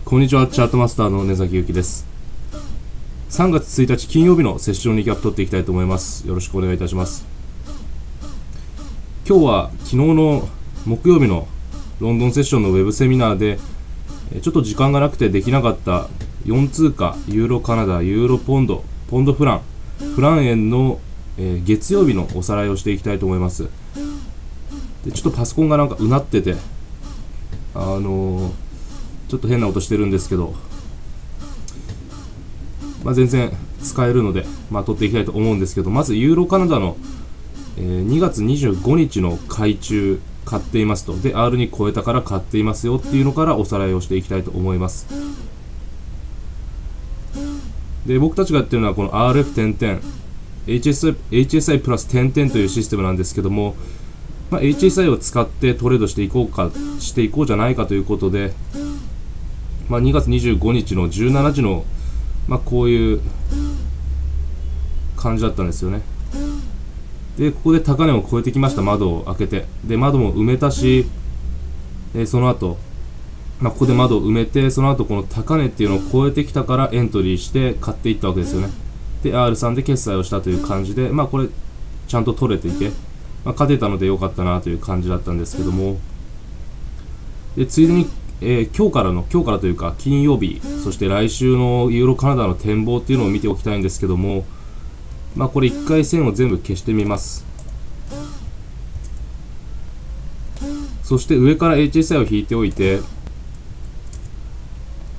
こんにちは、チャートマスターの根崎ゆきです。3月1日金曜日のセッションリーキャップ取っていきたいと思います。よろしくお願いいたします。今日は昨日の木曜日のロンドンセッションのウェブセミナーでちょっと時間がなくてできなかった4通貨、ユーロカナダ、ユーロポンド、ポンドフラン、フラン円の月曜日のおさらいをしていきたいと思います。でちょっとパソコンがなんかうなっててちょっと変な音してるんですけど、全然使えるので、取っていきたいと思うんですけど、まずユーロカナダの、2月25日の買い中買っていますと、で R に超えたから買っていますよっていうのからおさらいをしていきたいと思います。で僕たちがやってるのはこの RF1010 HSI プラス1010というシステムなんですけども、HSI を使ってトレードしていこうじゃないかということで、2月25日の17時の、こういう感じだったんですよね。でここで高値を超えてきました。窓を開けて、で窓も埋めたし、その後、ここで窓を埋めて、その後この高値っていうのを超えてきたからエントリーして買っていったわけですよね。で R3 で決済をしたという感じで、これちゃんと取れていて、勝てたので良かったなという感じだったんですけども、でついでに、今日からというか金曜日、そして来週のユーロカナダの展望っていうのを見ておきたいんですけども、これ1回線を全部消してみます。そして上から HSI を引いておいて、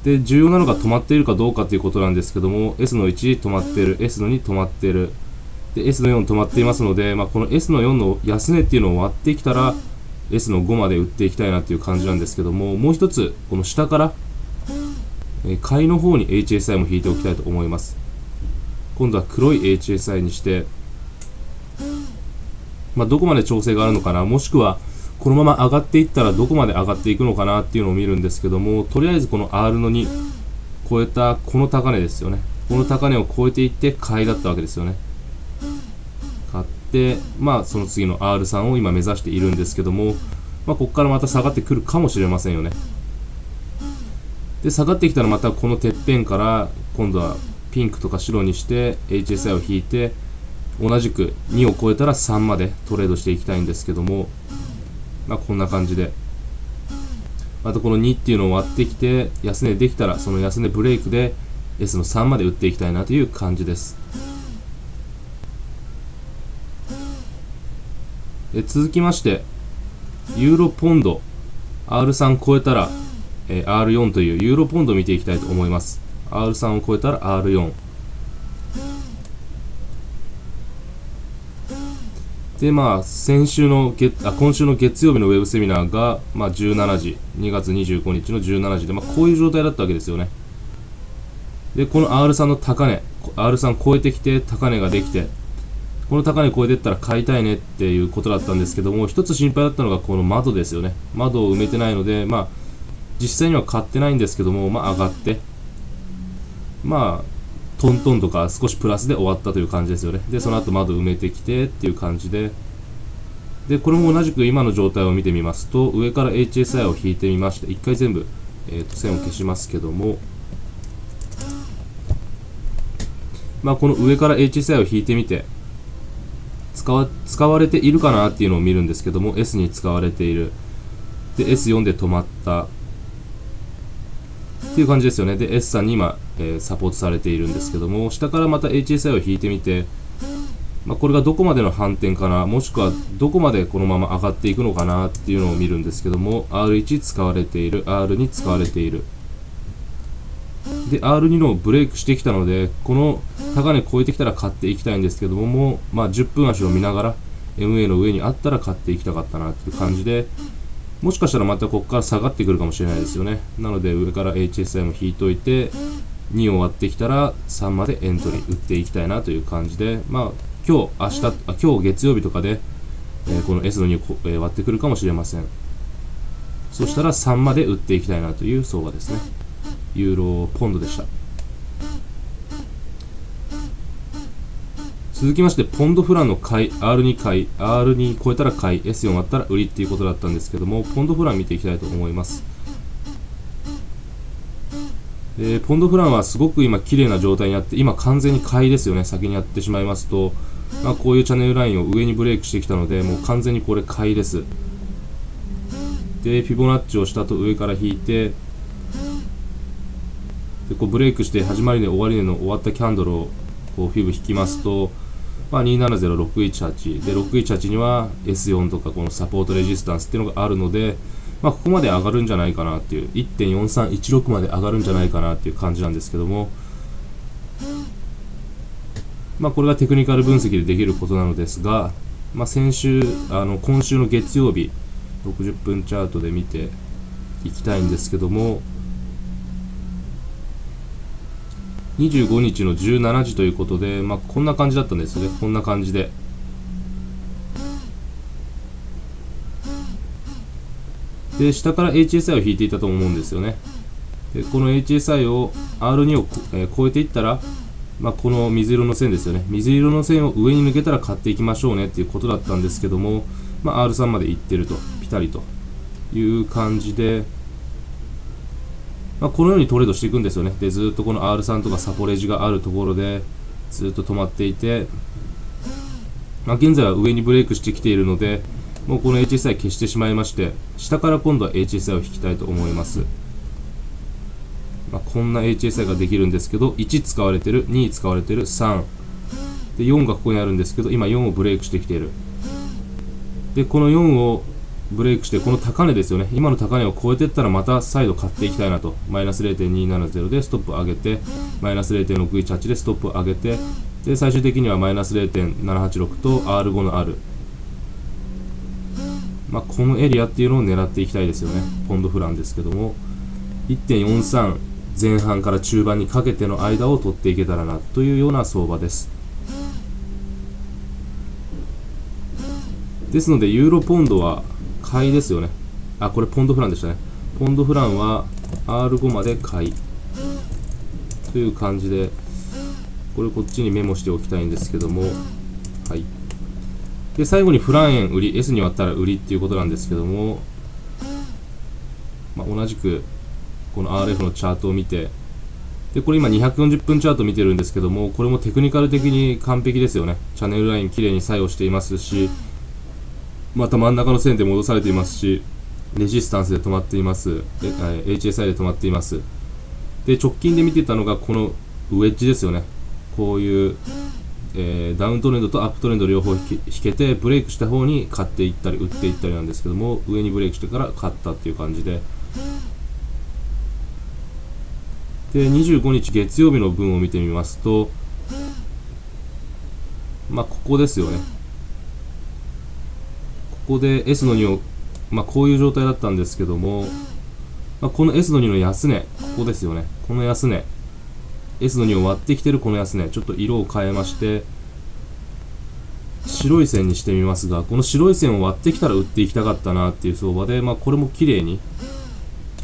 で重要なのが止まっているかどうかということなんですけども、 S の1止まっている、 S の2止まっている、で S の4止まっていますので、この S の4の安値っていうのを割ってきたら S の5まで売っていきたいなっていう感じなんですけども、もう一つこの下から買いの方に HSI も引いておきたいと思います。今度は黒い HSI にして、どこまで調整があるのかな、もしくはこのまま上がっていったらどこまで上がっていくのかなっていうのを見るんですけども、とりあえずこの R の2超えたこの高値ですよね。この高値を超えていって買いだったわけですよね。買って、その次の R3 を今目指しているんですけども、ここからまた下がってくるかもしれませんよね。で下がってきたらまたこのてっぺんから今度はピンクとか白にして HSI を引いて、同じく2を超えたら3までトレードしていきたいんですけども、こんな感じでまたこの2っていうのを割ってきて安値できたら、その安値ブレイクで S の3まで打っていきたいなという感じです。続きましてユーロポンド R3 超えたら、R4 というユーロポンドを見ていきたいと思います。 R3 を超えたら R4 で、今週の月曜日のウェブセミナーが、17時、2月25日の17時で、こういう状態だったわけですよね。でこの R3 の高値、 R3 超えてきて高値ができて、この高値超えていったら買いたいねっていうことだったんですけども、一つ心配だったのがこの窓ですよね。窓を埋めてないので、実際には買ってないんですけども、上がってトントンとか少しプラスで終わったという感じですよね。でその後窓埋めてきてっていう感じで、これも同じく今の状態を見てみますと、上から HSI を引いてみまして、一回全部、線を消しますけども、この上から HSI を引いてみて使われているかなっていうのを見るんですけども、 S に使われている。で S4 で止まったっていう感じですよね。で S さんに今、サポートされているんですけども、下からまた HSI を引いてみて、これがどこまでの反転かな、もしくはどこまでこのまま上がっていくのかなっていうのを見るんですけども、 R1 使われている、 R2 使われている。で R2 のブレイクしてきたので、この高値超えてきたら買っていきたいんですけども、10分足を見ながら MA の上にあったら買っていきたかったなっていう感じで、もしかしたらまたここから下がってくるかもしれないですよね。なので上から HSI も引いといて、2を割ってきたら3までエントリー打っていきたいなという感じで、今日月曜日とかで、この S の2を割ってくるかもしれません。そしたら3まで売っていきたいなという相場ですね。ユーロポンドでした。続きましてポンドフランの買い、 R2 買い、 R2 超えたら買い、 S4 割ったら売りっていうことだったんですけども、ポンドフラン見ていきたいと思います。ポンドフランはすごく今綺麗な状態にあって、今完全に買いですよね。先にやってしまいますと、こういうチャンネルラインを上にブレイクしてきたので、もう完全にこれ買いです。でフィボナッチをしたと上から引いて、でこうブレイクして始まり値終わり値の終わったキャンドルをこうフィブ引きますと、270618で618には S4 とかこのサポートレジスタンスっていうのがあるので、ここまで上がるんじゃないかなっていう 1.4316 まで上がるんじゃないかなっていう感じなんですけども、これがテクニカル分析でできることなのですが、今週の月曜日60分チャートで見ていきたいんですけども、25日の17時ということで、こんな感じだったんですよね。こんな感じで下から HSI を引いていたと思うんですよね。でこの HSI を R2 を、超えていったら、この水色の線ですよね。水色の線を上に抜けたら買っていきましょうねっていうことだったんですけども、R3 まで行ってると、ピタリという感じで、このようにトレードしていくんですよね。でずっとこの R3 とかサポレジがあるところでずっと止まっていて、現在は上にブレイクしてきているので、もうこの HSI 消してしまいまして、下から今度は HSI を引きたいと思います。こんな HSI ができるんですけど、1使われてる、2使われてる、3で4がここにあるんですけど、今4をブレイクしてきている。でこの4をブレイクして、この高値ですよね。今の高値を超えていったらまた再度買っていきたいなと。マイナス 0.270 でストップ上げて、マイナス 0.618 でストップ上げて、で最終的にはマイナス 0.786 と R5 のある、このエリアっていうのを狙っていきたいですよね。ポンドフランですけども、1.43 前半から中盤にかけての間を取っていけたらなというような相場です。ですのでユーロポンドは買いですよね。これポンドフランでしたね。ポンドフランは R5 まで買いという感じで、これこっちにメモしておきたいんですけども、はい。で最後にフラン円売り、 S に割ったら売りっていうことなんですけども、同じくこの RF のチャートを見て、でこれ今240分チャート見てるんですけども、これもテクニカル的に完璧ですよね。チャンネルラインきれいに作用していますし、また真ん中の線で戻されていますし、レジスタンスで止まっています。HSI で止まっています。で直近で見てたのがこのウェッジですよね。こういう、ダウントレンドとアップトレンド両方引けて、ブレイクした方に買っていったり売っていったりなんですけども、上にブレイクしてから買ったっていう感じで、25日月曜日の分を見てみますと、ここですよね。ここで S の2を、こういう状態だったんですけども、この S の2の安値、ここですよね。この安値、S の2を割ってきてるこの安値、ちょっと色を変えまして白い線にしてみますが、この白い線を割ってきたら売っていきたかったなっていう相場で、これも綺麗に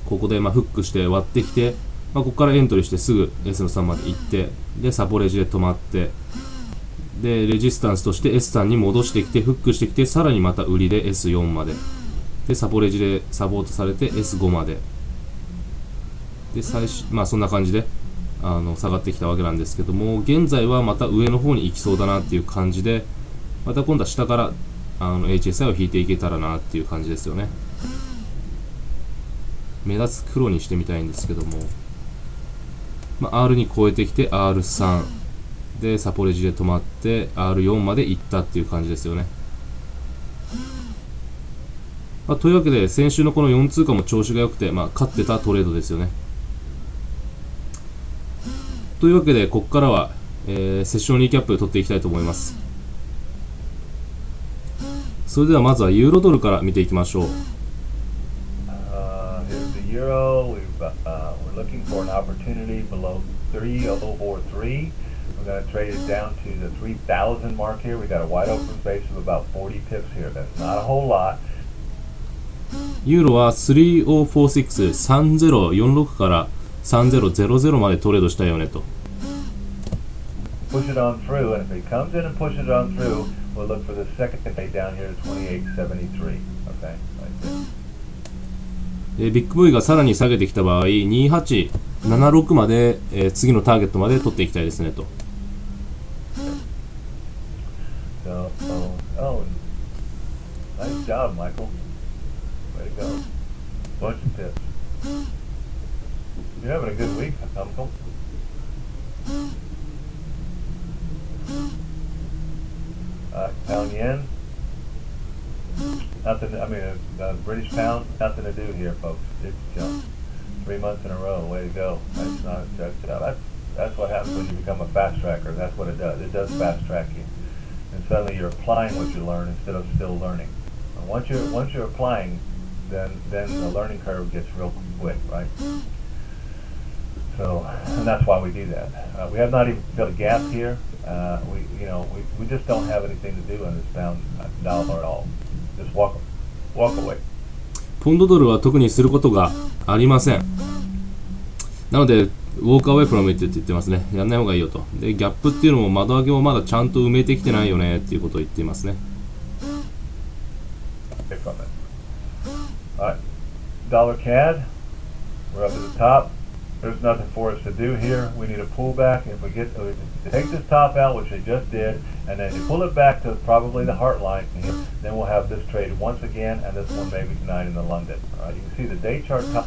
ここでフックして割ってきて、ここからエントリーしてすぐ S の3まで行って、でサポレジで止まって、でレジスタンスとして S3 に戻してきてフックしてきて、さらにまた売りで S4 まで、でサポレジでサポートされて S5 まででそんな感じで下がってきたわけなんですけども、現在はまた上の方に行きそうだなっていう感じで、また今度は下からHSI を引いていけたらなっていう感じですよね。目立つ黒にしてみたいんですけども、R に超えてきて R3 でサポレジで止まって R4 まで行ったっていう感じですよね。というわけで先週のこの4通貨も調子が良くて、勝ってたトレードですよね。というわけでここからは、セッションリーキャップを取っていきたいと思います。それではまずはユーロドルから見ていきましょう。We're looking for an opportunity below 3043. We're going to trade it down to the 3000 mark here. We got a wide open space of about 40 pips here. That's not a whole lot. ユーロは3046、3046から3000までトレードしたよねと。Push it on through, and if it comes in and pushes it on through, we'll look for the second day down here to 2873. Okay, right there. ビッグ V がさらに下げてきた場合、28 76まで、次のターゲットまで取っていきたいですねと。So, oh, nice job, Michael. Way to go. Bunch of tips. You're having a good week, Michael. Pound yen. Nothing. I mean, British pound. Nothing to do here, folks. It's jumped 3 months in a row. Way to go. That's not check it out. That's what happens when you become a fast tracker. That's what it does. It does fast track you, and suddenly you're applying what you learn instead of still learning. And once you're applying, then the learning curve gets real quick, right? So, and that's why we do that. We have not even got a gap here. We just don't have anything to do on this down dollar at all. Just walk away. ポンドドルは特にすることがありません。なので、walk away from it って言ってますね。やんない方がいいよと。で、ギャップっていうのも窓上げもまだちゃんと埋めてきてないよねっていうことを言っていますね。Alright, dollar CAD. We're up at the top. There's nothing for us to do here. We need a pullback. If we take this top out, which they just did, and then you pull it back to probably the heart line here, then we'll have this trade once again, and this one maybe tonight in the London. You can see the day chart top.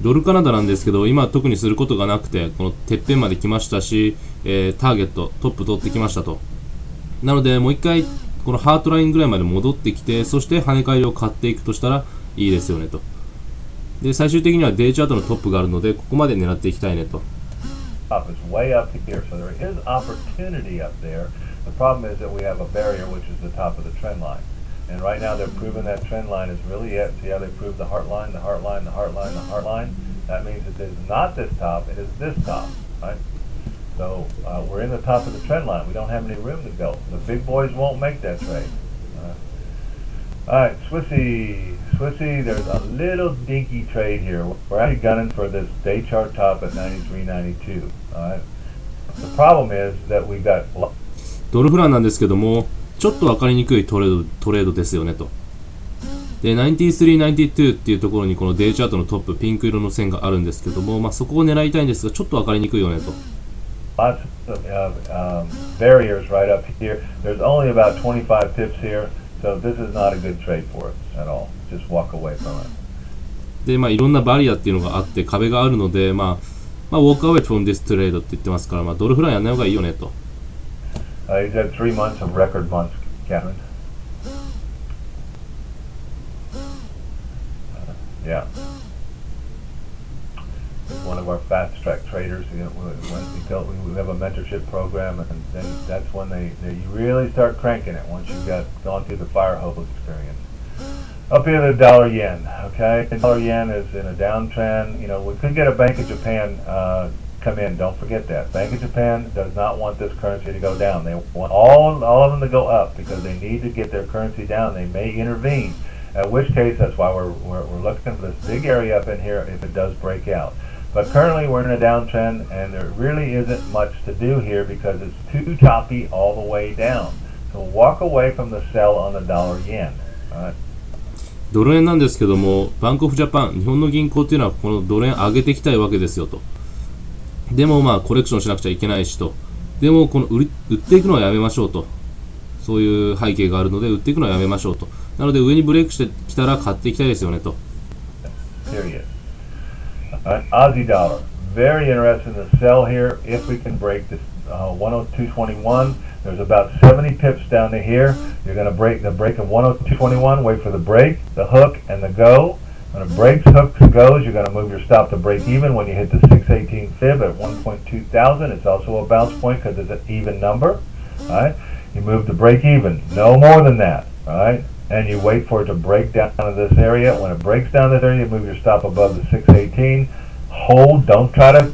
ドルカナダなんですけど、今特にすることがなくて、このてっぺんまで来ましたし、ターゲット、トップ取ってきましたと。なので、もう一回、このハートラインぐらいまで戻ってきて、そして跳ね返りを買っていくとしたらいいですよねと。で、最終的にはデイチャートのトップがあるので、ここまで狙っていきたいねと。Up is way up here, so there is opportunity up there. The problem is that we have a barrier, which is the top of the trend line. And right now they're proving that trend line is really it. See how they prove the heart line, the heart line, the heart line, the heart line? That means that it's not this top, it is this top, right? So we're in the top of the trend line. We don't have any room to go. The big boys won't make that trade. Alright, Swissy, there's a little dinky trade here. We're actually gunning for this day chart top at 93.92. Alright. The problem is that we got ドルフランなんですけども、ちょっと分かりにくいトレードですよねと。で、93、92っていうところにこのデイチャートのトップ、ピンク色の線があるんですけども、そこを狙いたいんですが、ちょっと分かりにくいよねと。Lots of barriers right up here. There's only about 25 pips here, so this is not a good trade for us at all. Just walk away from it. で、いろんなバリアっていうのがあって、壁があるので、walk away from this trade って言ってますから、ドルフランやんない方がいいよねと。He's had 3 months of record months, Catherine. Yeah. One of our fast track traders. We have a mentorship program, and then that's when you really start cranking it once you've gone through the fire hose experience. Up here, the dollar yen. Okay, the dollar yen is in a downtrend. We could get a Bank of Japan come in. Don't forget that. Bank of Japan does not want this currency to go down. They want all of them to go up because they need to get their currency down. They may intervene. At which case, that's why we're looking for this big area up in here if it does break out. But currently we're in a downtrend, and there really isn't much to do here because it's too choppy all the way down. So walk away from the sell on the dollar yen. All right. ドル円なんですけども、バンクオフジャパン、日本の銀行っていうのはこのドル円上げていきたいわけですよと。でもコレクションしなくちゃいけないしと。でもこの売っていくのはやめましょうと。そういう背景があるので売っていくのはやめましょうと。なので上にブレイクしてきたら買っていきたいですよねと。Period. Aussie dollar. Very interested in the sell here if we can break this 102.21. There's about 70 pips down to here. You're going to break the break of 102.21. Wait for the break, the hook, and the go. When it breaks, hooks, and goes, you're going to move your stop to break even when you hit the 618 fib at 1.2 thousand. It's also a bounce point because it's an even number. All right. You move to break even. No more than that. All right. And you wait for it to break down to this area. When it breaks down this area, you move your stop above the 618. Hold. Don't try to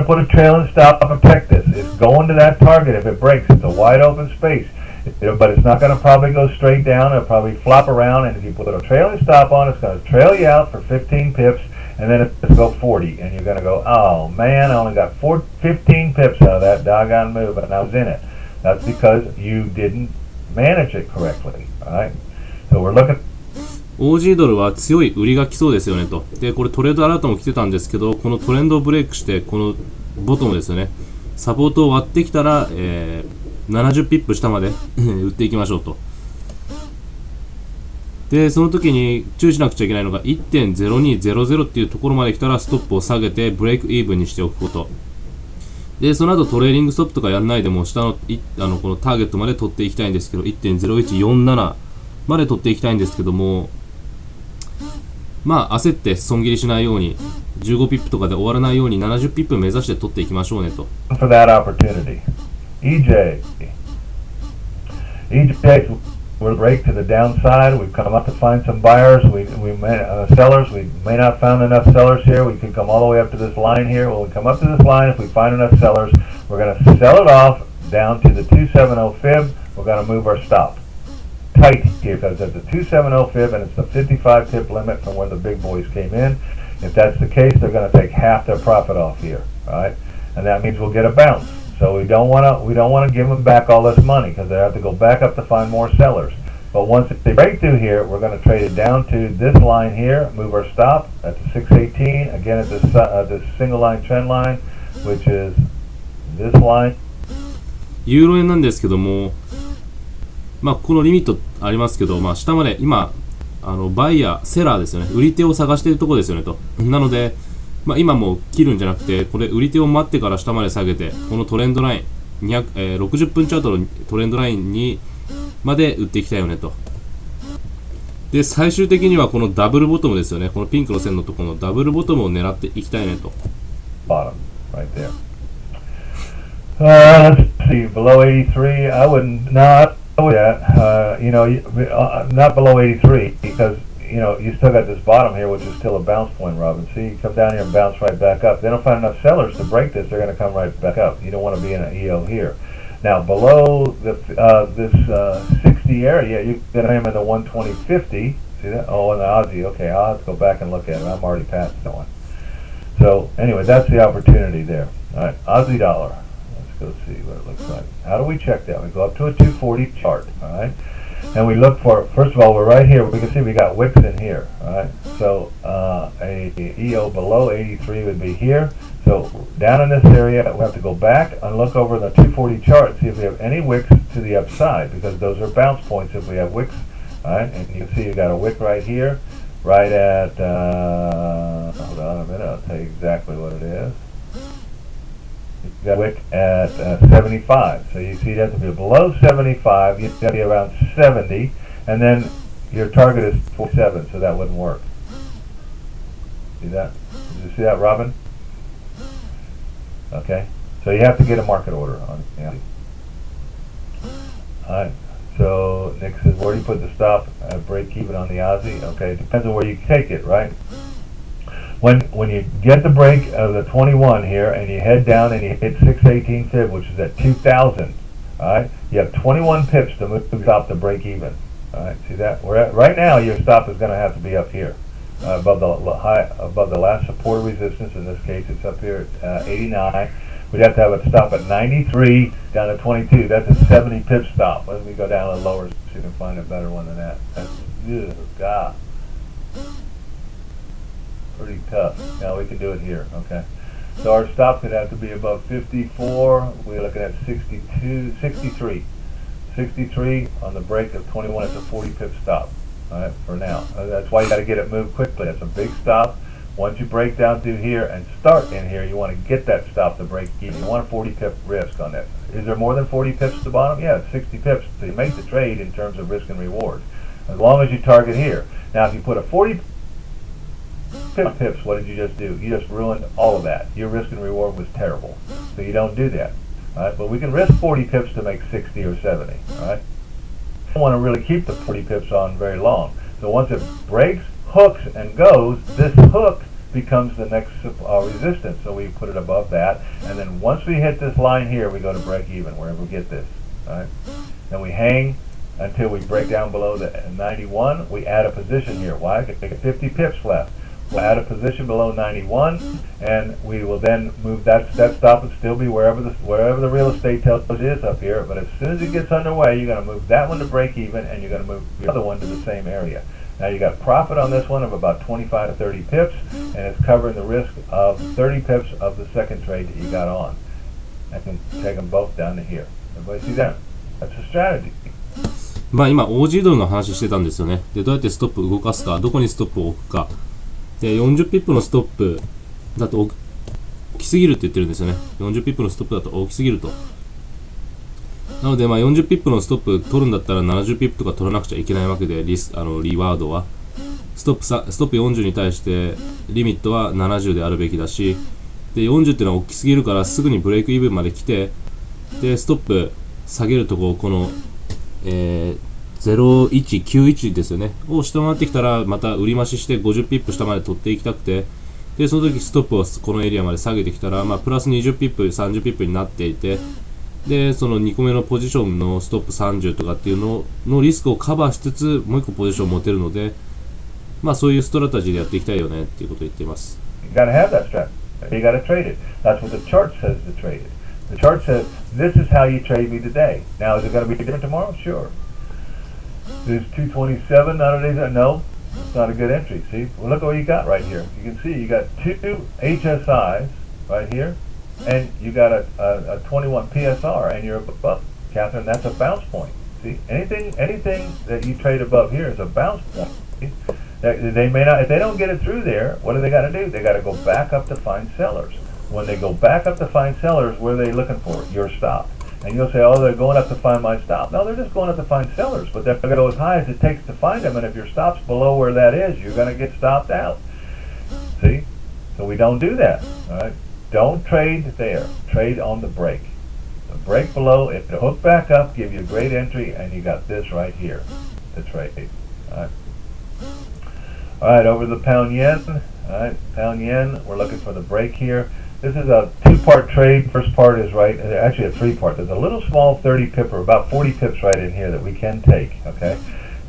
put a trailing stop to protect this. It's going to that target if it breaks. It's a wide open space. But it's not going to probably go straight down. It'll probably flop around, and if you put a trailing stop on, it's going to trail you out for 15 pips, and then it's go 40, and you're going to go, oh man, I only got 15 pips out of that doggone move, and I was in it. That's because you didn't manage it correctly. All right. So we're looking. OG ドルは強い売りが来そうですよねと。で、これトレードアラートも来てたんですけど、このトレンドをブレイクして、このボトムですよね、サポートを割ってきたら、70ピップ下まで売っていきましょうと。で、その時に注意しなくちゃいけないのが 1.0200 っていうところまで来たらストップを下げてブレイクイーブンにしておくこと。で、その後トレーリングストップとかやらないでも下のこのターゲットまで取っていきたいんですけど、 1.0147 まで取っていきたいんですけども、まあ焦って損切りしないように、15ピップとかで終わらないように70ピップ目指して取っていきましょうねと。For that opportunity. EJ, we're break to the downside. We've come up to find some buyers. Sellers. We may not found enough sellers here. We can come all the way up to this line here. When we come up to this line, if we find enough sellers, we're going to sell it off down to the 270 fib. We're going to move our stop tight here because it's a 270 fib and it's the 55 pip limit from where the big boys came in. If that's the case, they're going to take half their profit off here, all right? And that means we'll get a bounce. So we don't want to give them back all this money because they have to go back up to find more sellers. But once they break through here, we're going to trade it down to this line here, move our stop at the 618. Again, at this single line trend line, which is this line. ユーロ円なんですけども、まあこのリミットありますけど、まあ下まで今バイヤーセラーですよね、売り手を探しているところですよねと。なので、まあ、今もう切るんじゃなくて、これ売り手を待ってから下まで下げて、このトレンドライン60分チャートのトレンドラインにまで売っていきたいよねと。で、最終的にはこのダブルボトムですよね、このピンクの線のところのダブルボトムを狙っていきたいねと。Bottom right there. Let's see, below 83. I wouldn't. No, I would that. Not below 83 because. You still got this bottom here, which is still a bounce point, Robin. See, you come down here and bounce right back up. They don't find enough sellers to break this. They're going to come right back up. You don't want to be in an EO here. Now, below this 60 area, you get him in the 120.50. See that? Oh, and the Aussie. Okay, I'll have to go back and look at it. I'm already past that one. So, anyway, that's the opportunity there. All right, Aussie dollar. Let's go see what it looks like. How do we check that? We go up to a 240 chart. All right. And we look for, first of all, we're right here. We can see we got wicks in here, all right? So a EO below 83 would be here. So down in this area, we have to go back and look over the 240 chart and see if we have any wicks to the upside because those are bounce points if we have wicks, all right? And you can see you got a wick right here, right at, hold on a minute, I'll tell you exactly what it is. You got a wick at 75. So you see that to be below 75, you've got to be around 70, and then your target is 47, so that wouldn't work. See that? Did you see that, Robin? Okay. So you have to get a market order on it. Yeah. Alright. So Nick says, where do you put the stop at break even on the Aussie? Okay, it depends on where you take it, right? When you get the break of the 21 here and you head down and you hit 618 fib, which is at 2,000, all right, you have 21 pips to move stop to break even. All right, see that? Right now your stop is going to have to be up here, above the last support resistance. In this case, it's up here at 89. We'd have to have a stop at 93 down to 22. That's a 70 pip stop. Let me go down a little lower so you can find a better one than that. That's, God. Pretty tough. Now we can do it here, okay. So our stop could have to be above 54. We're looking at 63 on the break of 21. It's a 40 pip stop, all right, for now. That's why you got to get it moved quickly. That's a big stop. Once you break down through here and start in here, you want to get that stop to break even. You want a 40 pip risk on that. Is there more than 40 pips at the bottom? Yeah, it's 60 pips. So you make the trade in terms of risk and reward, as long as you target here. Now, if you put a 40 pips, what did you just do? You just ruined all of that. Your risk and reward was terrible. So you don't do that. All right? But we can risk 40 pips to make 60 or 70. All right? We don't want to really keep the 40 pips on very long. So once it breaks, hooks, and goes, this hook becomes the next resistance. So we put it above that. And then once we hit this line here, we go to break even, wherever we get this. All right? Then we hang until we break down below the 91. We add a position here. Why? Because we get 50 pips left. We'll add a position below 91, and we will then move that stop and still be wherever the real estate tells you is up here. But as soon as it gets underway, you're going to move that one to break even, and you're going to move the other one to the same area. Now you got profit on this one of about 25 to 30 pips, and it's covering the risk of 30 pips of the second trade that you got on. I can take them both down to here. Everybody see that? That's a strategy. まあ今 OG ドルの話してたんですよね。で、どうやってストップ動かすか、どこにストップを置くか。で、40ピップのストップだと大きすぎるって言ってるんですよね。40ピップのストップだと大きすぎると。なので、まあ40ピップのストップ取るんだったら70ピップとか取らなくちゃいけないわけで、リワードは。ストップ40に対してリミットは70であるべきだし、で、40っていうのは大きすぎるからすぐにブレイクイブンまで来て、で、ストップ下げるとこの、0191ですよね。を下回ってきたら、また売り増しして50ピップ下まで取っていきたくて、で、その時ストップをこのエリアまで下げてきたら、まあ、プラス20ピップ、30ピップになっていて、で、その2個目のポジションのストップ30とかっていうののリスクをカバーしつつ、もう1個ポジションを持てるので、まあ、そういうストラテジーでやっていきたいよねっていうことを言っています。You gotta have that strategy. You gotta trade it. That's what the chart says to trade it. The chart says, this is how you trade me today. Now, is it going to be different tomorrow? Sure. Is 227 not a day? No, it's not a good entry. See? Well, look at what you got right here. You can see you got two HSIs right here, and you got a 21 PSR, and you're above. Catherine, that's a bounce point. See? Anything that you trade above here is a bounce point. See? They may not, if they don't get it through there, what do they got to do? They got to go back up to find sellers. When they go back up to find sellers, what are they looking for? Your stop. And you'll say, oh, they're going up to find my stop. No, they're just going up to find sellers, but they're going to go as high as it takes to find them, and if your stop's below where that is, you're going to get stopped out. See? So we don't do that. All right? Don't trade there. Trade on the break. The break below, if the hook back up, give you a great entry, and you got this right here. The trade. All right? All right, over the pound yen. All right, pound yen, we're looking for the break here. This is a two-part trade. First part is right, actually a three-part. There's a little small 30 pip or about 40 pips right in here that we can take, okay?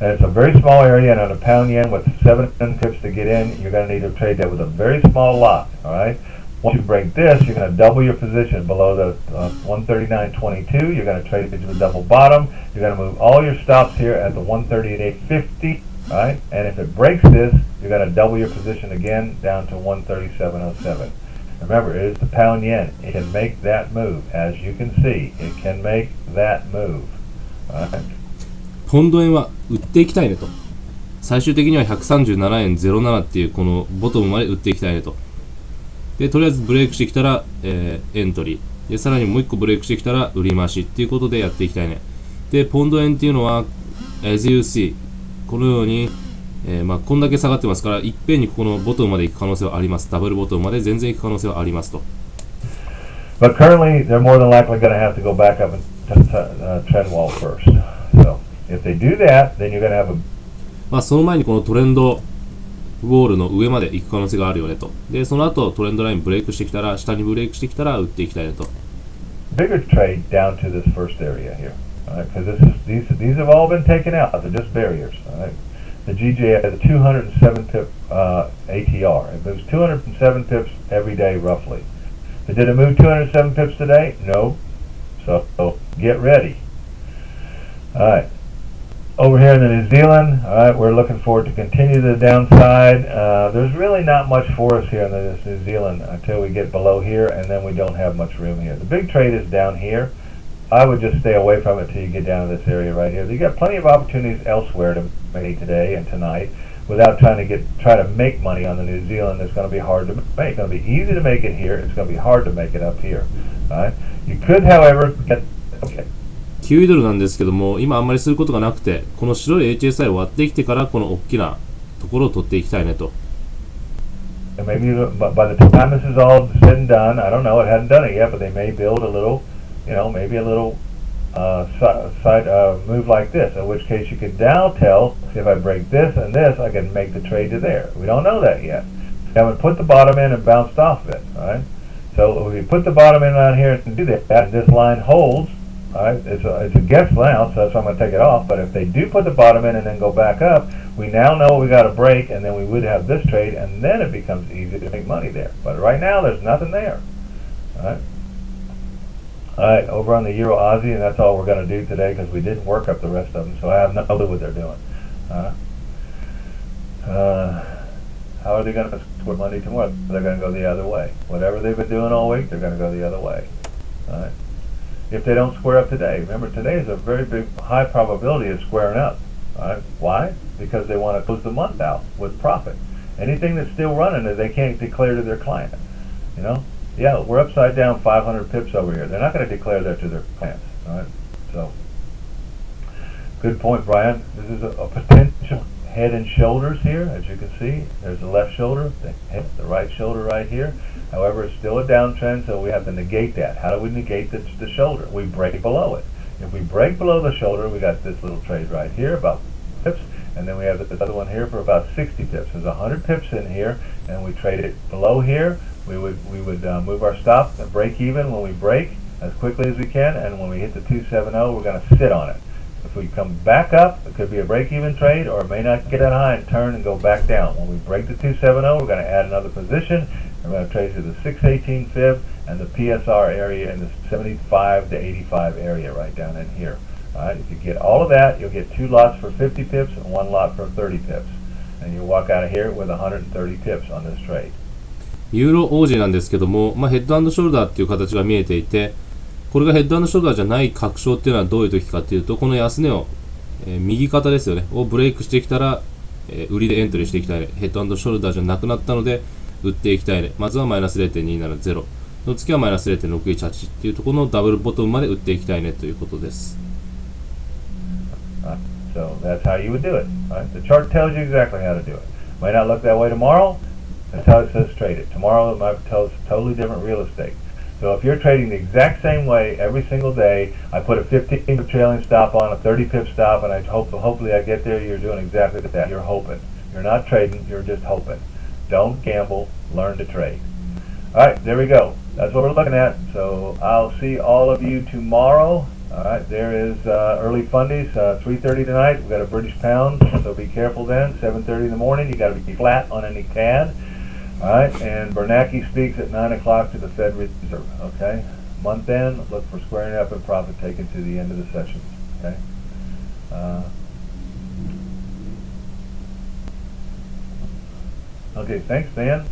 And it's a very small area, and on a pound yen with 7 pips to get in, you're going to need to trade that with a very small lot, all right? Once you break this, you're going to double your position below the 139.22. You're going to trade it to the double bottom. You're going to move all your stops here at the 138.50. Right? And if it breaks this, you're going to double your position again down to 137.07. Remember, it is the pound yen. It can make that move. As you can see, it can make that move. Right? ポンド円は売っていきたいねと。最終的には137円07っていうこのボトムまで売っていきたいねと。で、とりあえずブレイクしてきたら、エントリー。で、さらにもう一個ブレイクしてきたら売り増しっていうことでやっていきたいね。で、ポンド円っていうのは、as you see、このように、まあ、こんだけ下がってますから、いっぺんにここのボトムまで行く可能性はあります。ダブルボトムまで全然行く可能性はありますと。But currently, they're more than likely going to have to go back up and trend wall first. So, if they do that, then you're going to have a... まあ、その前にこのトレンドウォールの上まで行く可能性があるよねと。で、その後トレンドラインブレイクしてきたら、下にブレイクしてきたら売っていきたいねと。Bigger trade down to this first area here. Because these have all been taken out. They're just barriers. All right? The GJ has a 207 pip ATR. It moves 207 pips every day, roughly. Did it move 207 pips today? No. So get ready. All right. Over here in the New Zealand, all right, we're looking forward to continue the downside. There's really not much for us here in this New Zealand until we get below here, and then we don't have much room here. The big trade is down here. I would just stay away from it till you get down to this area right here. You got plenty of opportunities elsewhere to make today and tonight without try to make money on the New Zealand. It's going to be hard to make. It's going to be easy to make it here. It's going to be hard to make it up here. All right. You could, however, get okay. 9ドルなんですけども、今あんまりすることがなくて、この白い HSI を割ってきてからこの大きなところを取っていきたいねと。Maybe by the time this is all said and done, I don't know. It hasn't done it yet, but they may build a little. Maybe a little side move like this, in which case you could now tell if I break this and this, I can make the trade to there. We don't know that yet. We haven't put the bottom in and bounced off of it, all right? So if we put the bottom in on here and do that, and this line holds, all right, it's a guess now, so that's why I'm going to take it off. But if they do put the bottom in and then go back up, we now know we got a break, and then we would have this trade, and then it becomes easy to make money there. But right now, there's nothing there, all right? All right, over on the Euro Aussie, and that's all we're going to do today because we didn't work up the rest of them, so I have no clue what they're doing. how are they going to score money tomorrow? They're going to go the other way. Whatever they've been doing all week, they're going to go the other way. All right. If they don't square up today, remember today is a very big, high probability of squaring up. All right. Why? Because they want to close the month out with profit. Anything that's still running, they can't declare to their client. You know, yeah, we're upside down 500 pips over here. They're not going to declare that to their clients. All right. So, good point, Brian. This is a potential head and shoulders here, as you can see. There's the left shoulder, the right shoulder right here. However, it's still a downtrend, so we have to negate that. How do we negate the shoulder? We break below it. If we break below the shoulder, we got this little trade right here, about pips, and then we have this other one here for about 60 pips. There's 100 pips in here, and we trade it below here. We would move our stop and break even when we break as quickly as we can, and when we hit the 270, we're going to sit on it. If we come back up, it could be a break-even trade, or it may not get that high and turn and go back down. When we break the 270, we're going to add another position. We're going to trade to the 618 fib and the PSR area in the 75 to 85 area right down in here. All right. If you get all of that, you'll get 2 lots for 50 pips and 1 lot for 30 pips. And you'll walk out of here with 130 pips on this trade. ユーロ王子なんですけども、ヘッド&ショルダーっていう形が見えていて、これがヘッド&ショルダーじゃない確証っていうのはどういう時かっていうと、この安値を、右肩ですよね、をブレイクしてきたら、売りでエントリーしていきたいね。ヘッド&ショルダーじゃなくなったので、売っていきたいね。まずはマイナス 0.270。の次はマイナス 0.618 っていうところのダブルボトムまで売っていきたいねということです。So that's how you would do it. Right? The chart tells you exactly how to do it. Might not look that way tomorrow. That's how it says trade it. Tomorrow it might tell us totally different real estate. So if you're trading the exact same way every single day, I put a 15 pip trailing stop on, a 30 pip stop, and hopefully I get there, you're doing exactly that. You're hoping. You're not trading, you're just hoping. Don't gamble, learn to trade. All right, there we go. That's what we're looking at. So I'll see all of you tomorrow. All right, there is early fundies, 3:30 tonight. We've got a British pound, so be careful then. 7:30 in the morning, you got to be flat on any CAD. All right, and Bernanke speaks at 9 o'clock to the Fed Reserve. Okay, month end, look for squaring up and profit taken to the end of the session. Okay. Okay, thanks, Dan.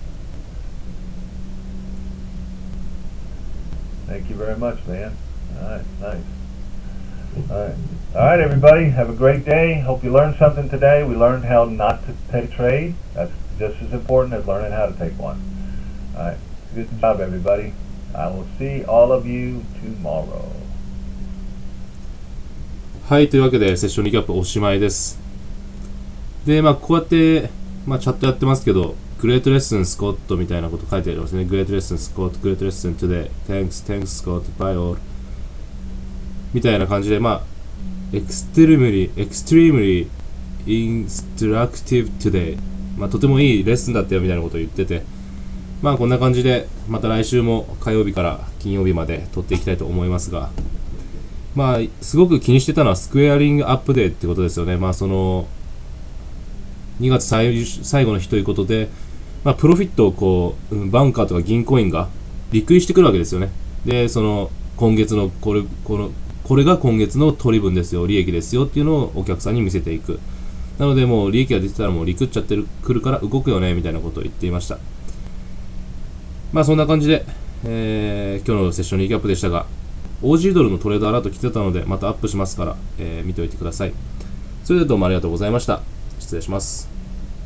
Thank you very much, man. All right, nice. All right, everybody, have a great day. Hope you learned something today. We learned how not to take a trade. That's just as important as learning how to take one. All right, good job, everybody. I will see all of you tomorrow. はい、というわけでセッションリキャップおしまいです。で、こうやって、チャットやってますけど、Great Lesson Scott みたいなこと書いてありますね。Great Lesson Scott, Great Lesson Today, Thanks Scott, Bye all みたいな感じで、extremely instructive today、とてもいいレッスンだったよみたいなことを言ってて、こんな感じでまた来週も火曜日から金曜日まで撮っていきたいと思いますが、すごく気にしてたのはスクエアリングアップデーってことですよね。その2月最後の日ということで、プロフィットをバンカーとか銀行員がびっくりしてくるわけですよね。で、その今月のこれが今月の取り分ですよ、利益ですよっていうのをお客さんに見せていく。なのでもう利益が出てたらもうリクっちゃってくるから動くよねみたいなことを言っていました。そんな感じで、今日のセッションリキャップでしたが、OG ドルのトレードアラート来てたのでまたアップしますから、見ておいてください。それではどうもありがとうございました。失礼します。